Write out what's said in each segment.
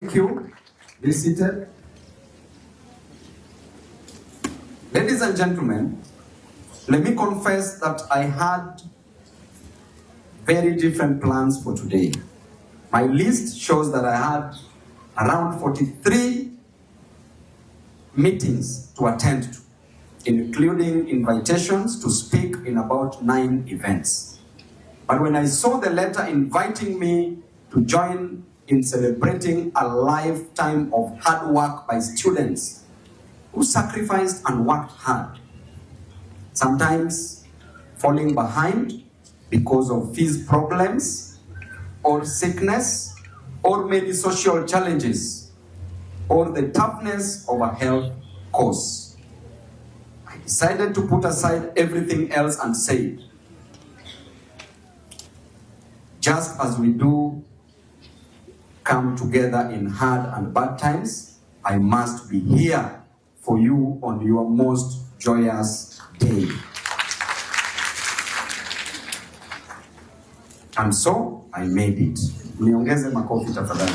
Thank you. Be seated. Ladies and gentlemen, let me confess that I had very different plans for today. My list shows that I had around 43 meetings to attend to, including invitations to speak in about 9 events. But when I saw the letter inviting me to join in celebrating a lifetime of hard work by students who sacrificed and worked hard, sometimes falling behind because of fees problems or sickness or maybe social challenges or the toughness of a health cause, I decided to put aside everything else and said, just as we do come together in hard and bad times, I must be here for you on your most joyous day. And so I made it. Niongeze makofi tafadhali.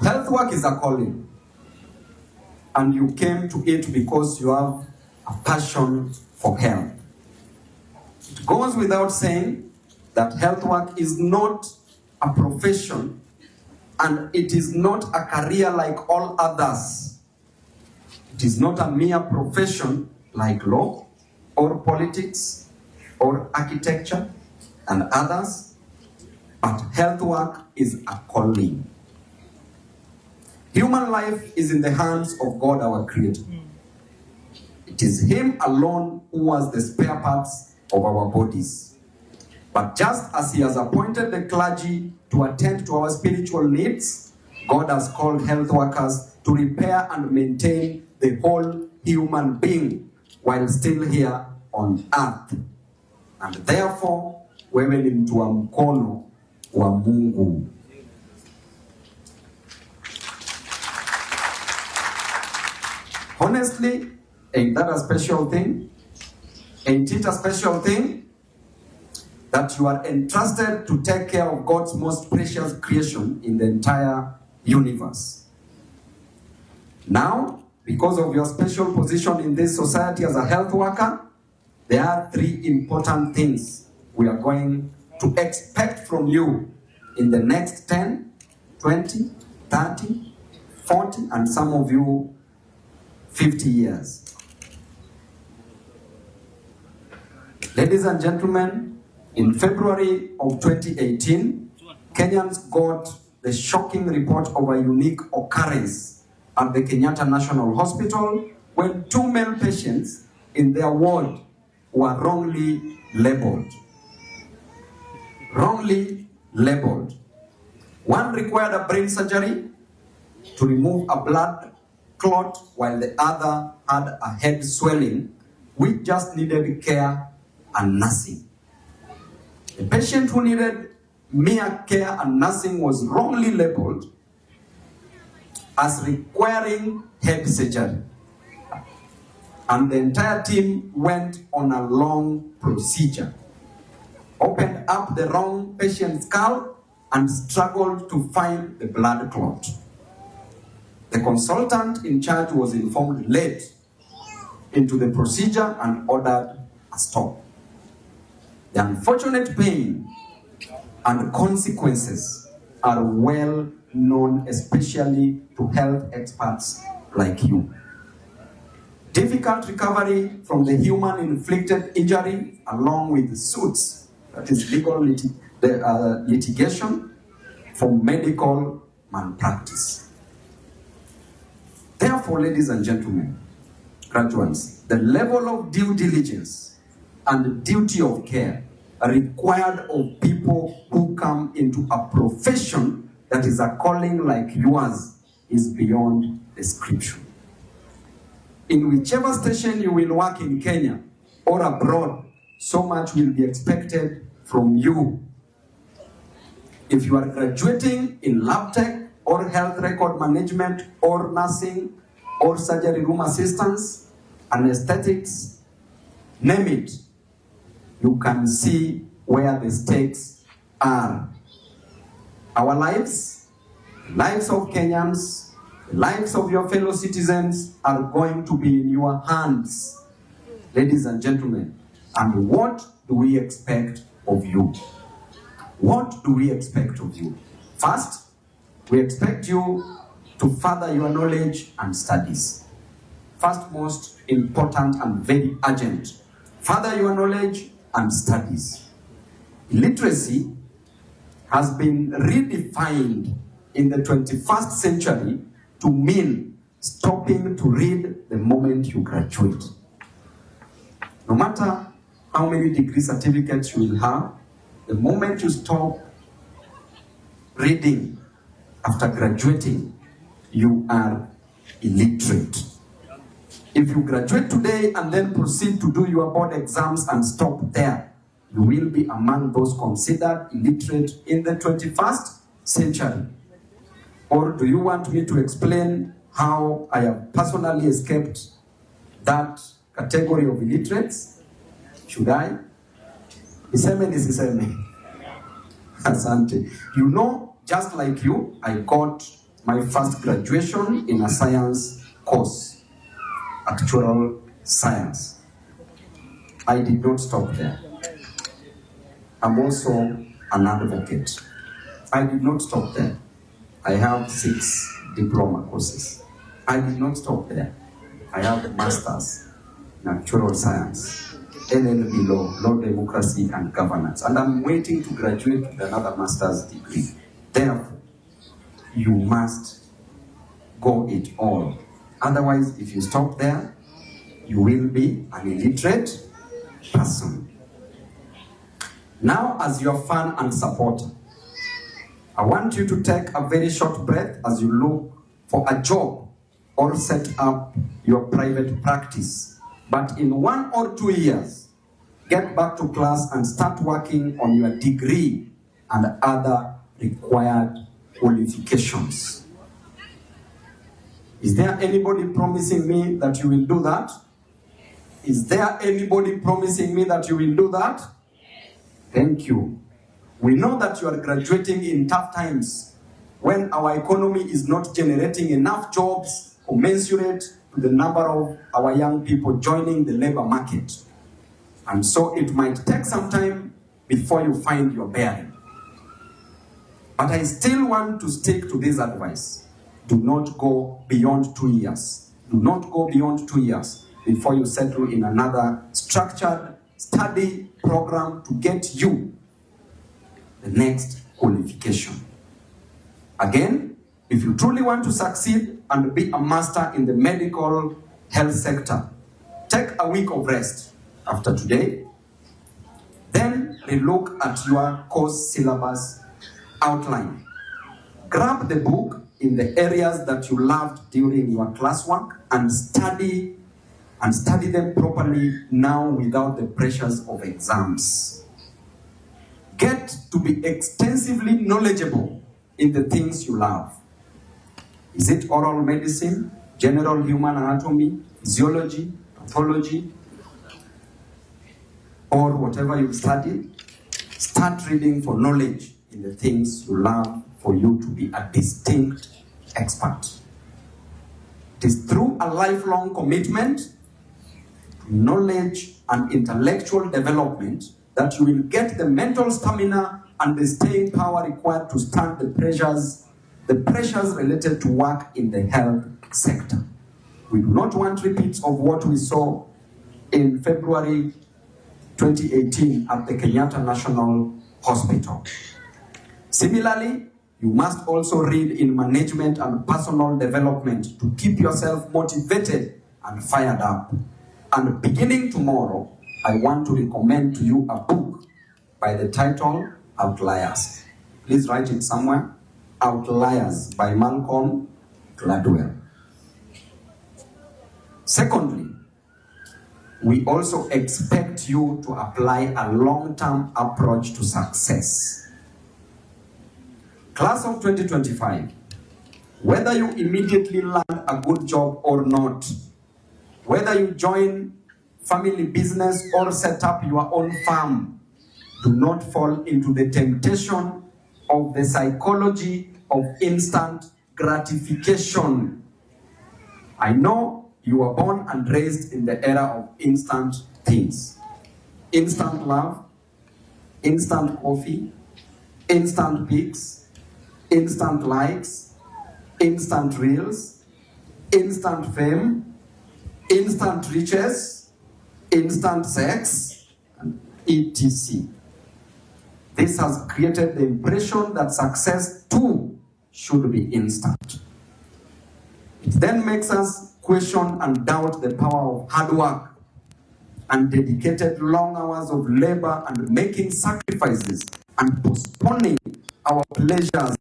Health work is a calling, and you came to it because you have a passion for health. It goes without saying that health work is not a profession and it is not a career like all others. It is not a mere profession like law or politics or architecture and others, but health work is a calling. Human life is in the hands of God, our Creator. It is Him alone who has the spare parts of our bodies. But just as He has appointed the clergy to attend to our spiritual needs, God has called health workers to repair and maintain the whole human being while still here on earth. And therefore, wewe ni mtu wa mkono wa Mungu. Honestly, ain't that a special thing? Ain't it a special thing that you are entrusted to take care of God's most precious creation in the entire universe? Now, because of your special position in this society as a health worker, there are 3 important things we are going to expect from you in the next 10, 20, 30, 40, and some of you 50 years. Ladies and gentlemen, in February of 2018, Kenyans got the shocking report of a unique occurrence at the Kenyatta National Hospital when 2 male patients in their ward were wrongly labeled. Wrongly labeled. One required a brain surgery to remove a blood clot, while the other had a head swelling which just needed care and nursing. The patient who needed mere care and nursing was wrongly labeled as requiring head surgery. And the entire team went on a long procedure, opened up the wrong patient's skull and struggled to find the blood clot. The consultant in charge was informed late into the procedure and ordered a stop. The unfortunate pain and consequences are well known, especially to health experts like you. Difficult recovery from the human-inflicted injury, along with suits, that is legal litigation for medical malpractice. Therefore, ladies and gentlemen, graduates, the level of due diligence and duty of care required of people who come into a profession that is a calling like yours is beyond description. In whichever station you will work in Kenya or abroad, so much will be expected from you. If you are graduating in lab tech or health record management or nursing or surgery room assistance, anesthetics, name it, you can see where the stakes are. Our lives, the lives of Kenyans, the lives of your fellow citizens are going to be in your hands, ladies and gentlemen. And what do we expect of you? What do we expect of you? First, we expect you to further your knowledge and studies. First, most important and very urgent, further your knowledge and studies. Literacy has been redefined in the 21st century to mean stopping to read the moment you graduate. No matter how many degree certificates you will have, the moment you stop reading after graduating, you are illiterate. If you graduate today and then proceed to do your board exams and stop there, you will be among those considered illiterate in the 21st century. Or do you want me to explain how I have personally escaped that category of illiterates? Should I? Niseme nisiseme? Asante. You know, just like you, I got my first graduation in a science course, actual science. I did not stop there. I'm also an advocate. I did not stop there. I have 6 diploma courses. I did not stop there. I have a master's in actual science, LLB law, law, democracy, and governance. And I'm waiting to graduate with another master's degree. Therefore, you must go it all. Otherwise, if you stop there, you will be an illiterate person. Now, as your fan and supporter, I want you to take a very short breath as you look for a job or set up your private practice. But in 1 or 2 years, get back to class and start working on your degree and other required qualifications. Is there anybody promising me that you will do that? Is there anybody promising me that you will do that? Thank you. We know that you are graduating in tough times when our economy is not generating enough jobs commensurate to the number of our young people joining the labor market. And so it might take some time before you find your bearing. But I still want to stick to this advice. Do not go beyond 2 years. Do not go beyond 2 years before you settle in another structured study program to get you the next qualification. Again, if you truly want to succeed and be a master in the medical health sector, take a week of rest after today. Then relook at your course syllabus outline. Grab the book in the areas that you loved during your classwork and study them properly now without the pressures of exams. Get to be extensively knowledgeable in the things you love. Is it oral medicine, general human anatomy, physiology, pathology, or whatever you've studied? Start reading for knowledge in the things you love for you to be a distinct expert. It is through a lifelong commitment to knowledge and intellectual development that you will get the mental stamina and the staying power required to stand the pressures related to work in the health sector. We do not want repeats of what we saw in February 2018 at the Kenyatta National Hospital. Similarly, you must also read in management and personal development to keep yourself motivated and fired up. And beginning tomorrow, I want to recommend to you a book by the title Outliers. Please write it somewhere. Outliers by Malcolm Gladwell. Secondly, we also expect you to apply a long-term approach to success. Class of 2025, whether you immediately land a good job or not, whether you join family business or set up your own farm, do not fall into the temptation of the psychology of instant gratification. I know you were born and raised in the era of instant things. Instant love, instant coffee, instant pics, instant likes, instant reels, instant fame, instant riches, instant sex, and etc. This has created the impression that success too should be instant. It then makes us question and doubt the power of hard work and dedicated long hours of labor and making sacrifices and postponing our pleasures.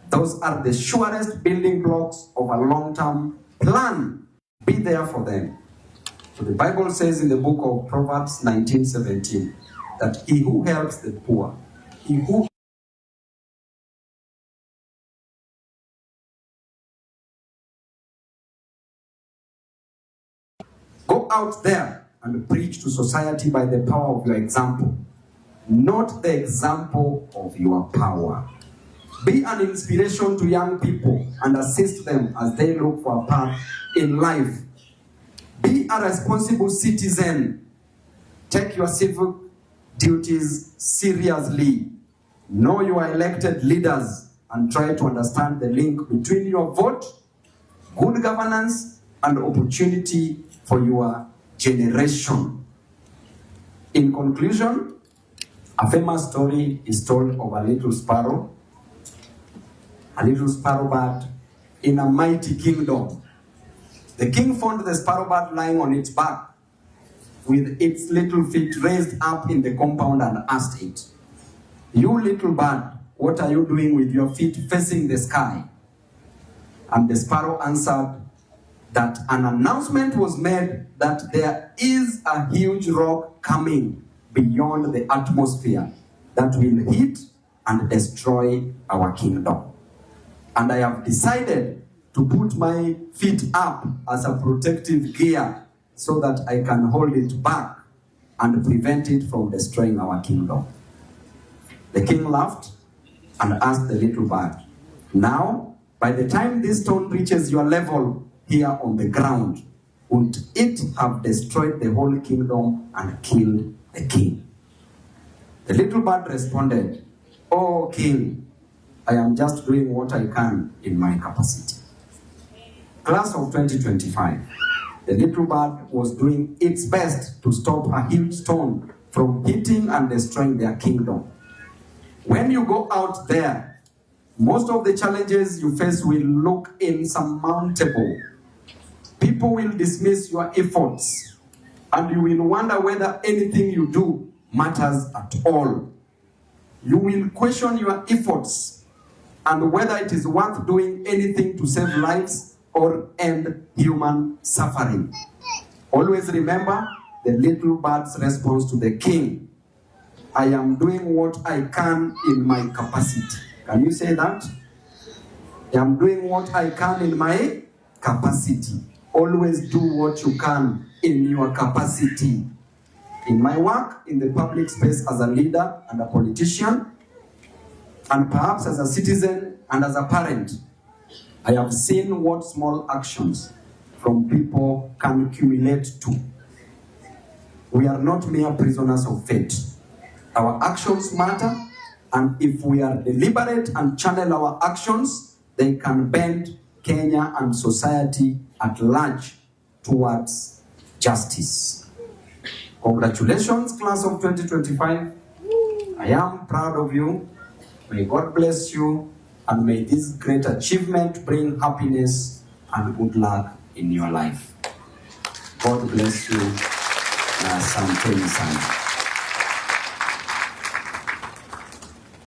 Those are the surest building blocks of a long-term plan. Be there for them. So the Bible says in the book of Proverbs 19:17 that he who helps the poor, he who go out there and preach to society by the power of your example, not the example of your power. Be an inspiration to young people and assist them as they look for a path in life. Be a responsible citizen. Take your civic duties seriously. Know your elected leaders and try to understand the link between your vote, good governance, and opportunity for your generation. In conclusion, a famous story is told of a little sparrow bird in a mighty kingdom. The king found the sparrow bird lying on its back with its little feet raised up in the compound and asked it, "You little bird, what are you doing with your feet facing the sky?" And the sparrow answered that an announcement was made that there is a huge rock coming beyond the atmosphere that will hit and destroy our kingdom. And I have decided to put my feet up as a protective gear so that I can hold it back and prevent it from destroying our kingdom. The king laughed and asked the little bird, "Now, by the time this stone reaches your level here on the ground, would it have destroyed the whole kingdom and killed the king?" The little bird responded, "Oh, king, I am just doing what I can in my capacity." Class of 2025, the little bird was doing its best to stop a huge stone from hitting and destroying their kingdom. When you go out there, most of the challenges you face will look insurmountable. People will dismiss your efforts, and you will wonder whether anything you do matters at all. You will question your efforts and whether it is worth doing anything to save lives or end human suffering. Always remember the little bird's response to the king: "I am doing what I can in my capacity." Can you say that? I am doing what I can in my capacity. Always do what you can in your capacity. In my work in the public space as a leader and a politician, and perhaps as a citizen and as a parent, I have seen what small actions from people can accumulate to. We are not mere prisoners of fate. Our actions matter, and if we are deliberate and channel our actions, they can bend Kenya and society at large towards justice. Congratulations, class of 2025. I am proud of you. May God bless you, and may this great achievement bring happiness and good luck in your life. God bless you. Asanteni sana.